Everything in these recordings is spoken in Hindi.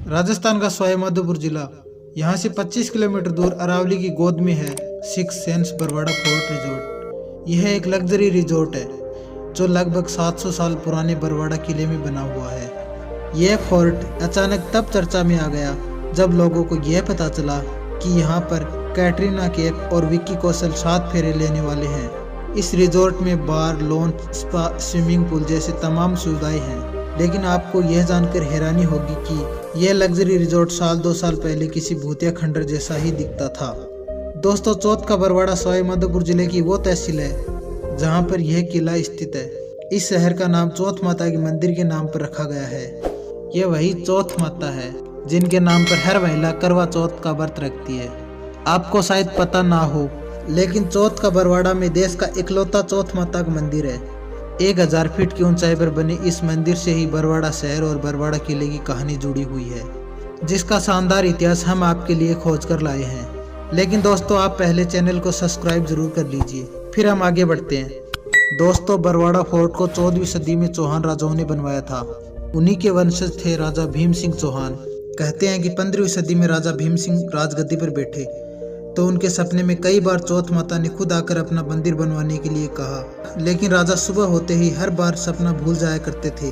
राजस्थान का सवाई माधोपुर जिला, यहाँ से 25 किलोमीटर दूर अरावली की गोद में है Six sense Barwara Fort Resort. यह एक लग्जरी रिजॉर्ट है जो लगभग 700 साल पुराने बरवाड़ा किले में बना हुआ है। यह फोर्ट अचानक तब चर्चा में आ गया जब लोगों को यह पता चला कि यहाँ पर कैटरीना कैफ और विक्की कौशल 7 फेरे लेने वाले हैं। इस रिजॉर्ट में बार, लॉन्च, स्पा, स्विमिंग पूल जैसे तमाम सुविधाएं हैं। लेकिन आपको यह जानकर हैरानी होगी कि यह लग्जरी रिजॉर्ट साल 2 साल पहले किसी भूतिया खंडर जैसा ही दिखता था। दोस्तों, चौथ का बरवाड़ा सवाई माधोपुर जिले की वो तहसील है जहां पर यह किला स्थित है। इस शहर का नाम चौथ माता के मंदिर के नाम पर रखा गया है। यह वही चौथ माता है जिनके नाम पर हर महिला करवा चौथ का व्रत रखती है। आपको शायद पता ना हो, लेकिन चौथ का बरवाड़ा में देश का इकलौता चौथ माता का मंदिर है। 1000 फीट की ऊंचाई पर बने इस मंदिर से ही बरवाड़ा शहर और बरवाड़ा किले की कहानी जुड़ी हुई है, जिसका शानदार इतिहास हम आपके लिए खोज कर लाए हैं। लेकिन दोस्तों, आप पहले चैनल को सब्सक्राइब जरूर कर लीजिए, फिर हम आगे बढ़ते हैं। दोस्तों, बरवाड़ा फोर्ट को 14वीं सदी में चौहान राजाओं ने बनवाया था। उन्हीं के वंशज थे राजा भीम सिंह चौहान। कहते हैं कि 15वीं सदी में राजा भीम सिंह राजगद्दी पर बैठे तो उनके सपने में कई बार चौथ माता ने खुद आकर अपना मंदिर बनवाने के लिए कहा, लेकिन राजा सुबह होते ही हर बार सपना भूल जाया करते थे।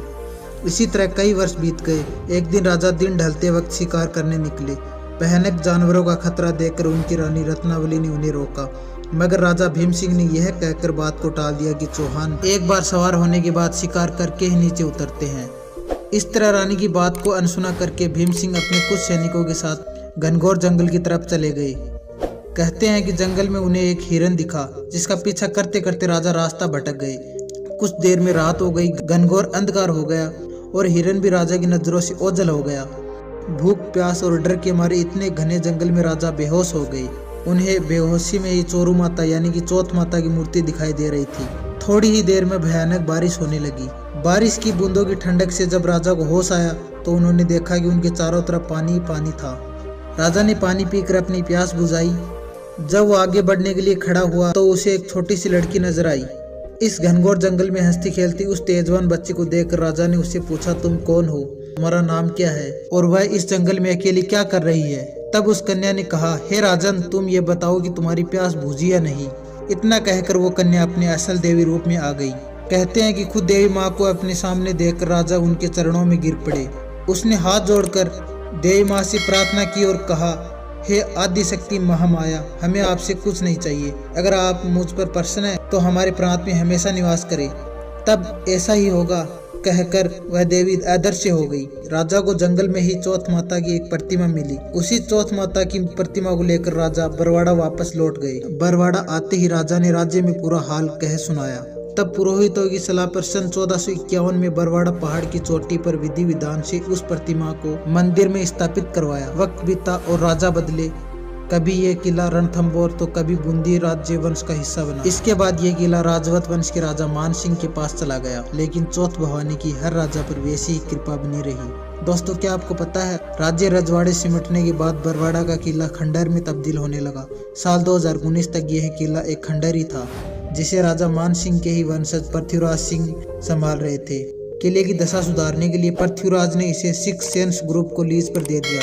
इसी तरह कई वर्ष बीत गए। एक दिन राजा दिन ढलते वक्त शिकार करने निकले। भयानक जानवरों का खतरा देखकर उनकी रानी रत्नावली ने उन्हें रोका, मगर राजा भीम सिंह ने यह कहकर बात को टाल दिया कि चौहान एक बार सवार होने के बाद शिकार करके ही नीचे उतरते हैं। इस तरह रानी की बात को अनसुना करके भीम सिंह अपने कुछ सैनिकों के साथ घनघोर जंगल की तरफ चले गए। कहते हैं कि जंगल में उन्हें एक हिरन दिखा, जिसका पीछा करते करते राजा रास्ता भटक गए। कुछ देर में रात हो गई, घनघोर अंधकार हो गया और हिरन भी राजा की नजरों से ओझल हो गया। भूख, प्यास और डर के मारे इतने घने जंगल में राजा बेहोश हो गए। उन्हें बेहोशी में ही चोरू माता यानी कि चौथ माता की मूर्ति दिखाई दे रही थी। थोड़ी ही देर में भयानक बारिश होने लगी। बारिश की बूंदों की ठंडक से जब राजा को होश आया तो उन्होंने देखा कि उनके चारों तरफ पानी ही पानी था। राजा ने पानी पीकर अपनी प्यास बुझाई। जब वो आगे बढ़ने के लिए खड़ा हुआ तो उसे एक छोटी सी लड़की नजर आई। इस घनघोर जंगल में हंसती खेलती उस तेजवान बच्ची को देखकर राजा ने उससे पूछा, तुम कौन हो, तुम्हारा नाम क्या है और वह इस जंगल में अकेली क्या कर रही है? तब उस कन्या ने कहा, हे राजन, तुम ये बताओ कि तुम्हारी प्यास बुझी या नहीं। इतना कहकर वो कन्या अपने असल देवी रूप में आ गई। कहते हैं कि खुद देवी माँ को अपने सामने देखकर राजा उनके चरणों में गिर पड़े। उसने हाथ जोड़कर देवी माँ से प्रार्थना की और कहा, हे आदि शक्ति महामाया, हमें आपसे कुछ नहीं चाहिए। अगर आप मुझ पर प्रसन्न हैं तो हमारे प्रांत में हमेशा निवास करें। तब ऐसा ही होगा कहकर वह देवी अदृश्य हो गई। राजा को जंगल में ही चौथ माता की एक प्रतिमा मिली। उसी चौथ माता की प्रतिमा को लेकर राजा बरवाड़ा वापस लौट गए। बरवाड़ा आते ही राजा ने राज्य में पूरा हाल कह सुनाया। तब पुरोहितों की सलाह पर सन 1451 में बरवाड़ा पहाड़ की चोटी पर विधि विधान से उस प्रतिमा को मंदिर में स्थापित करवाया। वक्त बीता और राजा बदले। कभी ये किला रणथंभौर तो कभी बूंदी राज्य वंश का हिस्सा बना। इसके बाद ये किला राजवत वंश के राजा मान सिंह के पास चला गया, लेकिन चौथ भवानी की हर राजा पर वैसी ही कृपा बनी रही। दोस्तों, क्या आपको पता है, राज्य रजवाड़े सिमटने के बाद बरवाड़ा का किला खंडर में तब्दील होने लगा। साल 2019 तक यह किला एक खंडर ही था, जिसे राजा मान सिंह के ही वंशज पृथ्वीराज सिंह संभाल रहे थे। किले की दशा सुधारने के लिए पृथ्वीराज ने इसे सिक्स सेंस ग्रुप को लीज पर दे दिया।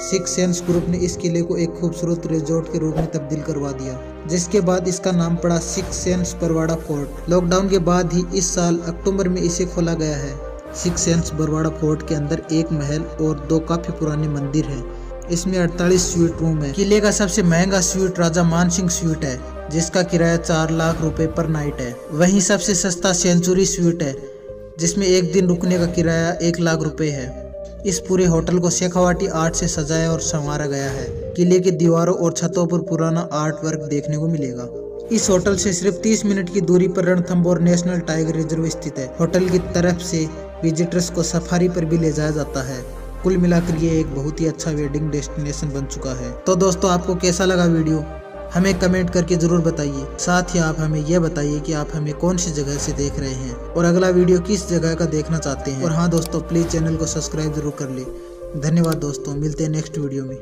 सिक्स सेंस ग्रुप ने इस किले को एक खूबसूरत रिजॉर्ट के रूप में तब्दील करवा दिया, जिसके बाद इसका नाम पड़ा six sense Barwara fort. Lockdown के बाद ही इस साल अक्टूबर में इसे खोला गया है। सिक्स सेंस बरवाड़ा फोर्ट के अंदर एक महल और 2 काफी पुराने मंदिर हैं। इसमें 48 स्वीट रूम है। किले का सबसे महंगा स्वीट राजा मान सिंह स्वीट है, जिसका किराया 4 लाख रुपए पर नाइट है। वहीं सबसे सस्ता सेंचुरी स्वीट है, जिसमें एक दिन रुकने का किराया 1 लाख रुपए है। इस पूरे होटल को शेखावाटी आर्ट से सजाया और संवारा गया है। किले की दीवारों और छतों पर पुराना आर्ट वर्क देखने को मिलेगा। इस होटल से सिर्फ 30 मिनट की दूरी पर रणथंभौर नेशनल टाइगर रिजर्व स्थित है। होटल की तरफ से विजिटर्स को सफारी पर भी ले जाया जाता है। कुल मिलाकर ये एक बहुत ही अच्छा वेडिंग डेस्टिनेशन बन चुका है। तो दोस्तों, आपको कैसा लगा वीडियो, हमें कमेंट करके जरूर बताइए। साथ ही आप हमें यह बताइए कि आप हमें कौन सी जगह से देख रहे हैं और अगला वीडियो किस जगह का देखना चाहते हैं। और हाँ दोस्तों, प्लीज चैनल को सब्सक्राइब जरूर कर ले। धन्यवाद दोस्तों, मिलते हैं नेक्स्ट वीडियो में।